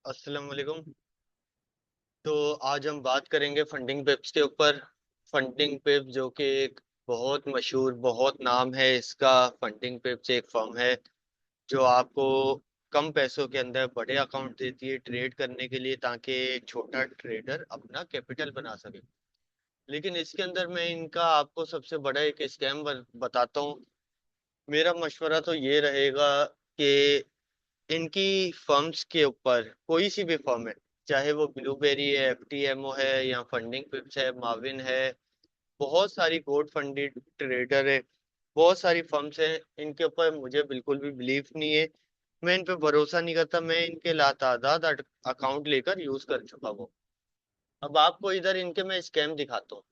अस्सलाम वालेकुम। तो आज हम बात करेंगे फंडिंग पिप्स के ऊपर। फंडिंग पिप जो कि एक बहुत मशहूर, बहुत नाम है इसका। फंडिंग पिप्स एक फर्म है जो आपको कम पैसों के अंदर बड़े अकाउंट देती है ट्रेड करने के लिए, ताकि एक छोटा ट्रेडर अपना कैपिटल बना सके। लेकिन इसके अंदर मैं इनका आपको सबसे बड़ा एक स्कैम बताता हूँ। मेरा मशवरा तो ये रहेगा कि इनकी फर्म्स के ऊपर, कोई सी भी फर्म है, चाहे वो ब्लूबेरी है, एफटीएमओ है, या फंडिंग पिप्स है, माविन है, बहुत सारी गोल्ड फंडेड ट्रेडर है, बहुत सारी फर्म्स हैं। इनके ऊपर मुझे बिल्कुल भी बिलीव नहीं है। मैं इन पे भरोसा नहीं करता। मैं इनके लातादाद अकाउंट लेकर यूज कर चुका हूँ। अब आपको इधर इनके मैं स्कैम दिखाता हूँ।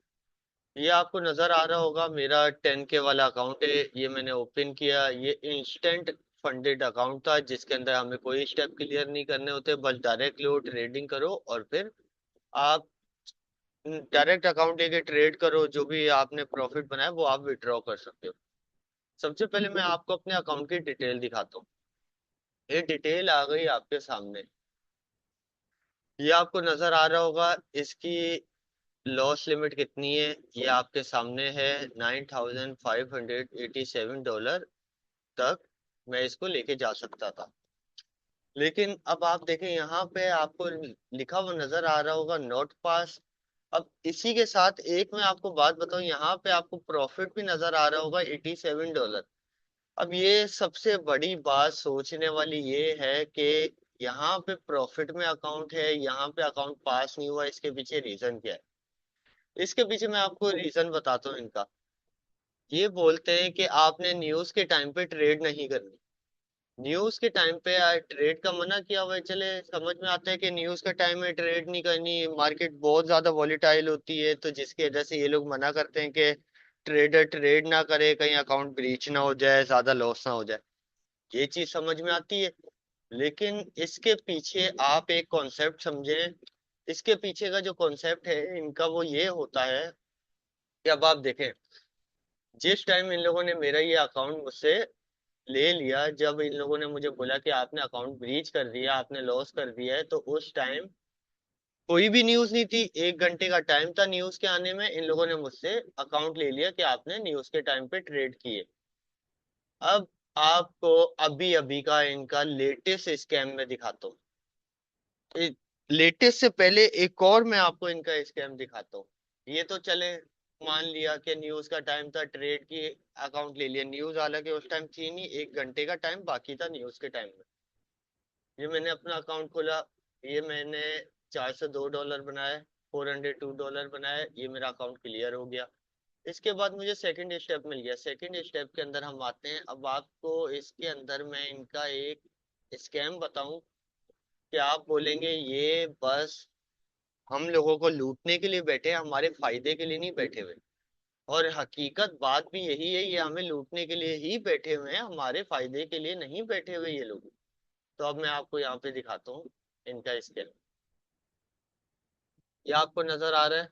ये आपको नजर आ रहा होगा, मेरा 10K वाला अकाउंट है। ये मैंने ओपन किया। ये इंस्टेंट फंडेड अकाउंट था जिसके अंदर हमें कोई स्टेप क्लियर नहीं करने होते, बस डायरेक्ट लो, ट्रेडिंग करो, और फिर आप डायरेक्ट अकाउंट लेके ट्रेड करो। जो भी आपने प्रॉफिट बनाया वो आप विड्रॉ कर सकते हो। सबसे पहले मैं आपको अपने अकाउंट की डिटेल दिखाता हूँ। ये डिटेल आ गई आपके सामने। ये आपको नजर आ रहा होगा। इसकी लॉस लिमिट कितनी है ये आपके सामने है। $9,587 तक मैं इसको लेके जा सकता था। लेकिन अब आप देखें, यहाँ पे आपको लिखा हुआ नजर आ रहा होगा नोट पास। अब इसी के साथ एक मैं आपको बात बताऊं, यहाँ पे आपको प्रॉफिट भी नजर आ रहा होगा $87। अब ये सबसे बड़ी बात सोचने वाली ये है कि यहाँ पे प्रॉफिट में अकाउंट है, यहाँ पे अकाउंट पास नहीं हुआ। इसके पीछे रीजन क्या है? इसके पीछे मैं आपको रीजन बताता हूँ इनका। ये बोलते हैं कि आपने न्यूज के टाइम पे ट्रेड नहीं करनी। न्यूज के टाइम पे ट्रेड का मना किया हुआ है। चले, समझ में आता है कि न्यूज के टाइम में ट्रेड नहीं करनी, मार्केट बहुत ज्यादा वॉलीटाइल होती है, तो जिसकी वजह से ये लोग मना करते हैं कि ट्रेडर ट्रेड ना करे, कहीं अकाउंट ब्रीच ना हो जाए, ज्यादा लॉस ना हो जाए। ये चीज समझ में आती है। लेकिन इसके पीछे आप एक कॉन्सेप्ट समझें। इसके पीछे का जो कॉन्सेप्ट है इनका वो ये होता है कि अब आप देखें, जिस टाइम इन लोगों ने मेरा ये अकाउंट मुझसे ले लिया, जब इन लोगों ने मुझे बोला कि आपने अकाउंट ब्रीच कर दिया, आपने लॉस कर दिया है, तो उस टाइम कोई भी न्यूज नहीं थी। 1 घंटे का टाइम था न्यूज के आने में। इन लोगों ने मुझसे अकाउंट ले लिया कि आपने न्यूज के टाइम पे ट्रेड किए। अब आपको अभी अभी का इनका लेटेस्ट स्कैम में दिखाता हूँ। लेटेस्ट से पहले एक और मैं आपको इनका स्कैम दिखाता हूँ। ये तो चले, मान लिया कि न्यूज का टाइम था, ट्रेड की, अकाउंट ले लिया। न्यूज हालांकि उस टाइम थी नहीं, 1 घंटे का टाइम बाकी था न्यूज के टाइम में। ये मैंने अपना अकाउंट खोला। ये मैंने $402 बनाया, $402 बनाया। ये मेरा अकाउंट क्लियर हो गया। इसके बाद मुझे सेकंड स्टेप मिल गया। सेकंड स्टेप के अंदर हम आते हैं। अब आपको इसके अंदर मैं इनका एक स्कैम बताऊं कि आप बोलेंगे ये बस हम लोगों को लूटने के लिए बैठे हैं, हमारे फायदे के लिए नहीं बैठे हुए। और हकीकत बात भी यही है, ये हमें लूटने के लिए ही बैठे हुए हैं, हमारे फायदे के लिए नहीं बैठे हुए ये लोग। तो अब मैं आपको यहाँ पे दिखाता हूँ इनका स्केल। ये आपको नजर आ रहा है?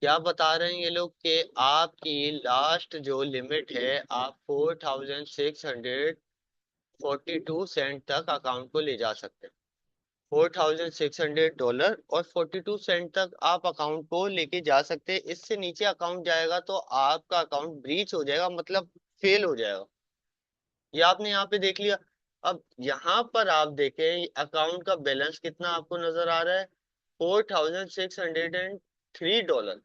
क्या बता रहे हैं ये लोग कि आपकी लास्ट जो लिमिट है, आप 4,642 तक अकाउंट को ले जा सकते हैं। $4,600 और 42 सेंट तक आप अकाउंट को लेके जा सकते हैं। इससे नीचे अकाउंट जाएगा तो आपका अकाउंट ब्रीच हो जाएगा, मतलब फेल हो जाएगा। ये आपने यहाँ पे देख लिया। अब यहाँ पर आप देखें अकाउंट का बैलेंस कितना आपको नजर आ रहा है। $4,603।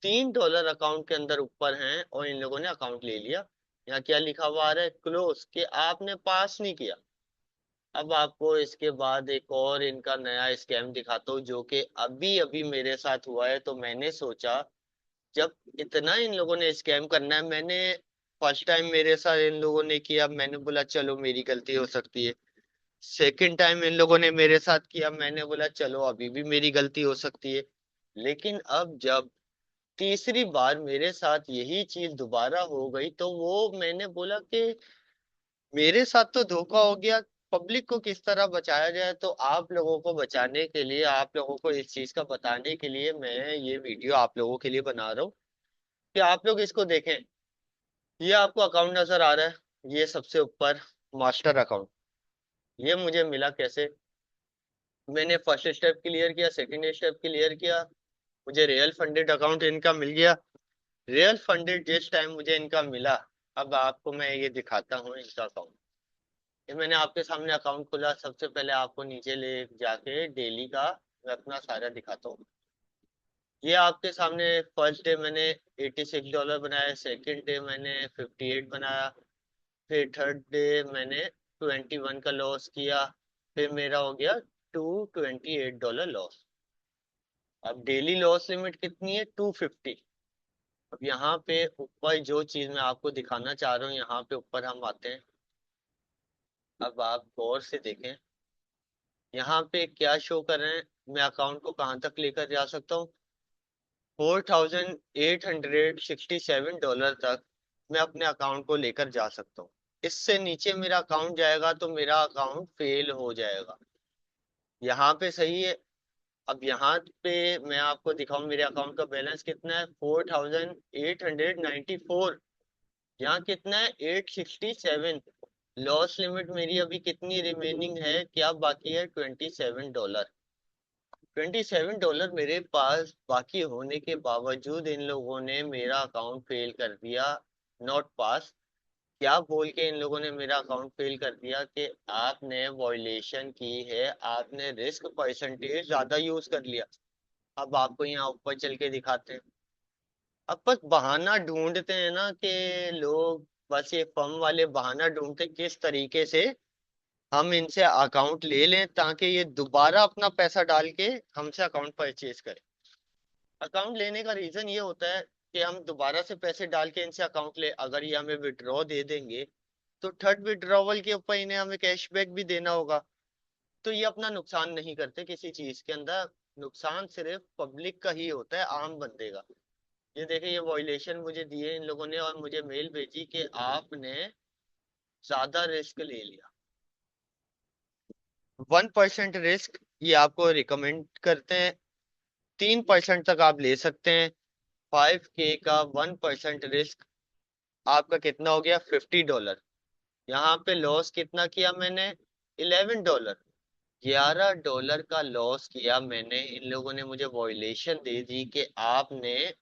$3 अकाउंट के अंदर ऊपर हैं और इन लोगों ने अकाउंट ले लिया। यहाँ क्या लिखा हुआ आ रहा है? क्लोज, कि आपने पास नहीं किया। अब आपको इसके बाद एक और इनका नया स्कैम दिखाता हूँ जो कि अभी अभी मेरे साथ हुआ है। तो मैंने सोचा, जब इतना इन लोगों ने स्कैम करना है, मैंने फर्स्ट टाइम मेरे साथ इन लोगों ने किया, मैंने बोला चलो मेरी गलती हो सकती है। सेकंड टाइम इन लोगों ने मेरे साथ किया, मैंने बोला चलो अभी भी मेरी गलती हो सकती है। लेकिन अब जब तीसरी बार मेरे साथ यही चीज दोबारा हो गई, तो वो मैंने बोला कि मेरे साथ तो धोखा हो गया, पब्लिक को किस तरह बचाया जाए। तो आप लोगों को बचाने के लिए, आप लोगों को इस चीज का बताने के लिए मैं ये वीडियो आप लोगों के लिए बना रहा हूँ कि आप लोग इसको देखें। ये आपको अकाउंट नजर आ रहा है, ये सबसे ऊपर मास्टर अकाउंट। ये मुझे मिला कैसे? मैंने फर्स्ट स्टेप क्लियर किया, सेकंड स्टेप क्लियर किया, मुझे रियल फंडेड अकाउंट इनका मिल गया। रियल फंडेड जिस टाइम मुझे इनका मिला, अब आपको मैं ये दिखाता हूँ इनका अकाउंट। ये मैंने आपके सामने अकाउंट खोला, सबसे पहले आपको नीचे ले जाके डेली का मैं अपना सारा दिखाता हूँ। ये आपके सामने फर्स्ट डे मैंने $86 बनाया, सेकंड डे मैंने 58 बनाया, फिर थर्ड डे मैंने 21 का लॉस किया, फिर मेरा हो गया $228 लॉस। अब डेली लॉस लिमिट कितनी है? 250। अब यहाँ पे ऊपर जो चीज मैं आपको दिखाना चाह रहा हूँ, यहाँ पे ऊपर हम आते हैं। अब आप गौर से देखें, यहाँ पे क्या शो कर रहे हैं, मैं अकाउंट को कहाँ तक लेकर जा सकता हूँ? $4,867 तक मैं अपने अकाउंट को लेकर जा सकता हूँ। इससे नीचे मेरा अकाउंट जाएगा तो मेरा अकाउंट फेल हो जाएगा। यहाँ पे सही है। अब यहाँ पे मैं आपको दिखाऊं मेरे अकाउंट का बैलेंस कितना है, 4,894। यहाँ कितना है, 867। लॉस लिमिट मेरी अभी कितनी रिमेनिंग है, क्या बाकी है? $27। $27 मेरे पास बाकी होने के बावजूद इन लोगों ने मेरा अकाउंट फेल कर दिया। Not pass. क्या बोल के इन लोगों ने मेरा अकाउंट फेल कर दिया कि आपने वॉयलेशन की है, आपने रिस्क परसेंटेज ज्यादा यूज कर लिया। अब आपको यहाँ ऊपर चल के दिखाते हैं। अब बस बहाना ढूंढते हैं ना कि लोग, बस ये फर्म वाले बहाना ढूंढते किस तरीके से हम इनसे अकाउंट ले लें ताकि ये दोबारा अपना पैसा डाल के हमसे अकाउंट परचेज करें। अकाउंट लेने का रीजन ये होता है कि हम दोबारा से पैसे डाल के इनसे अकाउंट ले, अगर ये हमें विड्रॉ दे देंगे तो थर्ड विड्रॉवल के ऊपर इन्हें हमें कैशबैक भी देना होगा। तो ये अपना नुकसान नहीं करते किसी चीज के अंदर। नुकसान सिर्फ पब्लिक का ही होता है, आम बंदे का। ये देखिए, ये वॉयलेशन मुझे दिए इन लोगों ने और मुझे मेल भेजी कि आपने ज्यादा रिस्क ले लिया। 1% रिस्क ये आपको रिकमेंड करते हैं, 3% तक आप ले सकते हैं। 5K का 1% रिस्क आपका कितना हो गया? $50। यहाँ पे लॉस कितना किया मैंने? $11। $11 का लॉस किया मैंने। इन लोगों ने मुझे वॉयलेशन दे दी कि आपने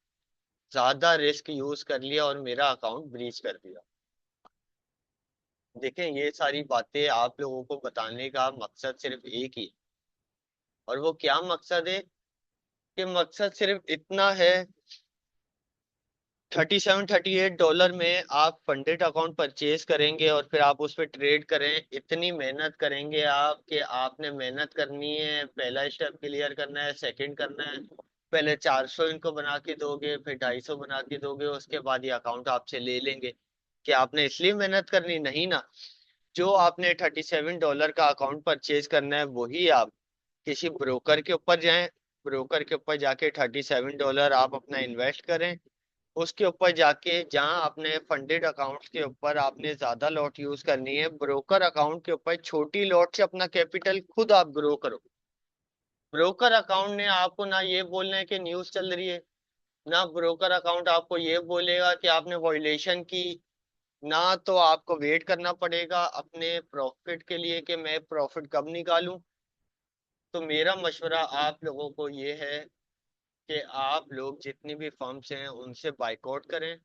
ज्यादा रिस्क यूज कर लिया और मेरा अकाउंट ब्रीच कर दिया। देखें, ये सारी बातें आप लोगों को बताने का मकसद सिर्फ एक ही है। और वो क्या मकसद है? कि मकसद सिर्फ इतना है, $37-38 में आप फंडेड अकाउंट परचेज करेंगे और फिर आप उस पर ट्रेड करें। इतनी मेहनत करेंगे आप कि आपने मेहनत करनी है, पहला स्टेप क्लियर करना है, सेकंड करना है। पहले 400 इनको बना के दोगे, फिर 250 बना के दोगे, उसके बाद ये अकाउंट आपसे ले लेंगे। कि आपने इसलिए मेहनत करनी नहीं ना। जो आपने $37 का अकाउंट परचेज करना है वही आप किसी ब्रोकर के ऊपर जाएं। ब्रोकर के ऊपर जाके $37 आप अपना इन्वेस्ट करें। उसके ऊपर जाके जहां आपने फंडेड अकाउंट्स के ऊपर आपने ज्यादा लॉट यूज करनी है, ब्रोकर अकाउंट के ऊपर छोटी लॉट से अपना कैपिटल खुद आप ग्रो करो। ब्रोकर अकाउंट ने आपको ना ये बोलना है कि न्यूज चल रही है, ना ब्रोकर अकाउंट आपको ये बोलेगा कि आपने वॉयलेशन की, ना तो आपको वेट करना पड़ेगा अपने प्रॉफिट के लिए कि मैं प्रॉफिट कब निकालूं। तो मेरा मशवरा आप लोगों को ये है कि आप लोग जितनी भी फर्म्स हैं उनसे बाइकआउट करें।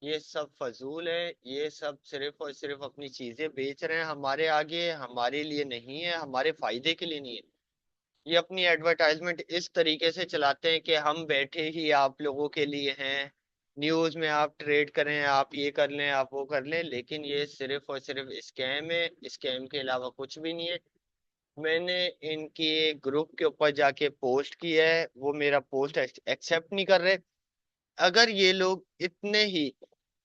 ये सब फजूल है, ये सब सिर्फ और सिर्फ अपनी चीजें बेच रहे हैं हमारे आगे, हमारे लिए नहीं है, हमारे फायदे के लिए नहीं है। ये अपनी एडवर्टाइजमेंट इस तरीके से चलाते हैं कि हम बैठे ही आप लोगों के लिए हैं, न्यूज में आप ट्रेड करें, आप ये कर लें, आप वो कर लें, लेकिन ये सिर्फ और सिर्फ स्कैम है। स्कैम के अलावा कुछ भी नहीं है। मैंने इनके ग्रुप के ऊपर जाके पोस्ट किया है, वो मेरा पोस्ट एक्सेप्ट नहीं कर रहे। अगर ये लोग इतने ही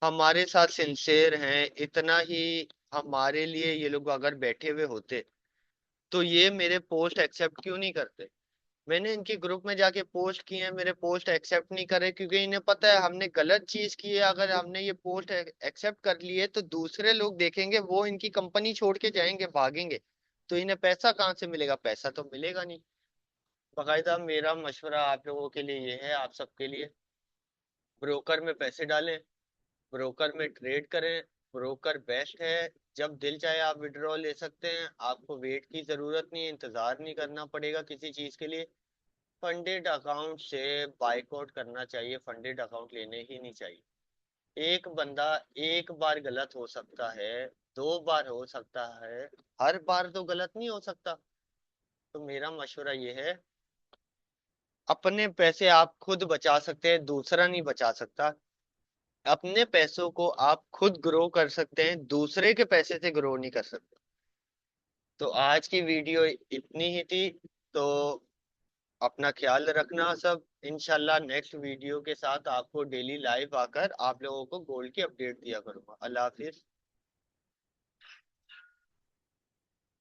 हमारे साथ सिंसेर हैं, इतना ही हमारे लिए ये लोग अगर बैठे हुए होते तो ये मेरे पोस्ट एक्सेप्ट क्यों नहीं करते? मैंने इनके ग्रुप में जाके पोस्ट किए हैं, मेरे पोस्ट एक्सेप्ट नहीं करे क्योंकि इन्हें पता है हमने गलत चीज की है। अगर हमने ये पोस्ट एक्सेप्ट कर लिए तो दूसरे लोग देखेंगे, वो इनकी कंपनी छोड़ के जाएंगे, भागेंगे। तो इन्हें पैसा कहाँ से मिलेगा? पैसा तो मिलेगा नहीं। बाकायदा मेरा मशवरा आप लोगों के लिए ये है, आप सबके लिए, ब्रोकर में पैसे डालें, ब्रोकर में ट्रेड करें, ब्रोकर बेस्ट है। जब दिल चाहे आप विड्रॉ ले सकते हैं, आपको वेट की जरूरत नहीं है, इंतजार नहीं करना पड़ेगा किसी चीज के लिए। फंडेड अकाउंट से बाइकआउट करना चाहिए, फंडेड अकाउंट लेने ही नहीं चाहिए। एक बंदा एक बार गलत हो सकता है, 2 बार हो सकता है, हर बार तो गलत नहीं हो सकता। तो मेरा मशवरा ये है, अपने पैसे आप खुद बचा सकते हैं, दूसरा नहीं बचा सकता। अपने पैसों को आप खुद ग्रो कर सकते हैं, दूसरे के पैसे से ग्रो नहीं कर सकते। तो आज की वीडियो इतनी ही थी। तो अपना ख्याल रखना सब। इंशाल्लाह नेक्स्ट वीडियो के साथ आपको डेली लाइव आकर आप लोगों को गोल्ड की अपडेट दिया करूंगा। अल्लाह हाफिज।